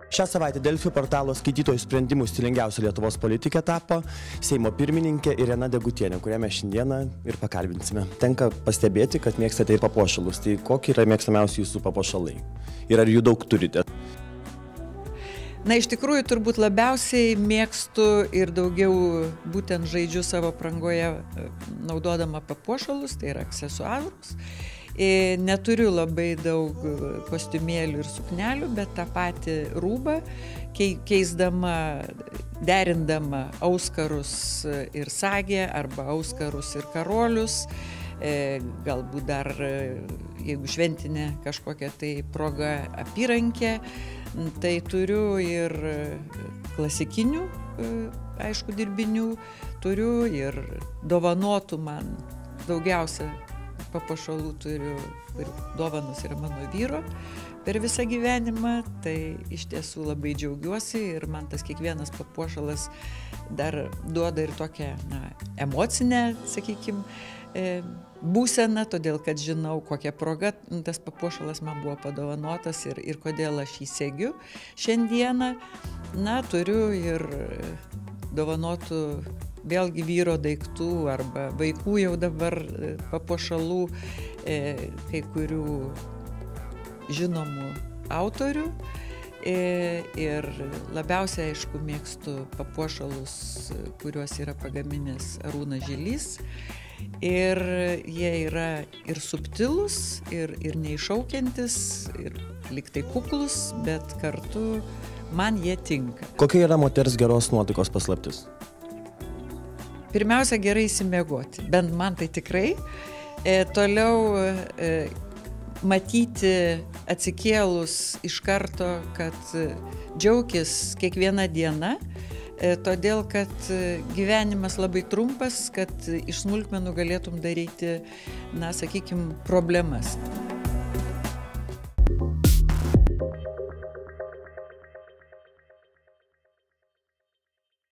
Šią savaitę Delfi portalo skaitytojų sprendimų stilingiausia Lietuvos politikė tapo Seimo pirmininkė Irena Degutienė, kurią mes šiandieną ir pakalbinsime. Tenka pastebėti, kad mėgstate ir papuošalus. Tai kokie yra mėgstamiausi jūsų papuošalai? Ir ar jų daug turite? Na, iš tikrųjų, turbūt labiausiai mėgstu ir daugiau būtent žaidžiu savo aprangoje naudodama papuošalus, tai yra aksesuarus. Neturiu labai daug kostiumėlių ir suknelių, bet tą patį rūbą, keisdama, derindama auskarus ir sagę arba auskarus ir karolius, galbūt dar, jeigu šventinė kažkokia tai proga, apyrankė, tai turiu ir klasikinių, aišku, dirbinių, turiu ir dovanotų man daugiausia papuošalų turiu, ir dovanos yra mano vyro per visą gyvenimą, tai iš tiesų labai džiaugiuosi ir man tas kiekvienas papuošalas dar duoda ir tokią emocinę, sakykime, būseną, todėl kad žinau, kokia proga tas papuošalas man buvo padovanotas ir kodėl aš jį segiu šiandieną. Na, turiu ir dovanotų vėlgi vyro daiktų arba vaikų jau dabar papuošalų, kai kurių žinomų autorių. Ir labiausiai, aišku, mėgstu papuošalus, kuriuos yra pagaminęs Arūnas Žilys. Ir jie yra ir subtilūs, ir neiššaukiantis, ir lygtai kuklus, bet kartu man jie tinka. Kokia yra moters geros nuotaikos paslaptis? Pirmiausia, gerai įsimiegoti, bent man tai tikrai. Toliau matyti atsikėlus iš karto, kad džiaukis kiekviena diena, todėl kad gyvenimas labai trumpas, kad iš smulkmenų galėtum daryti, sakykime, problemas.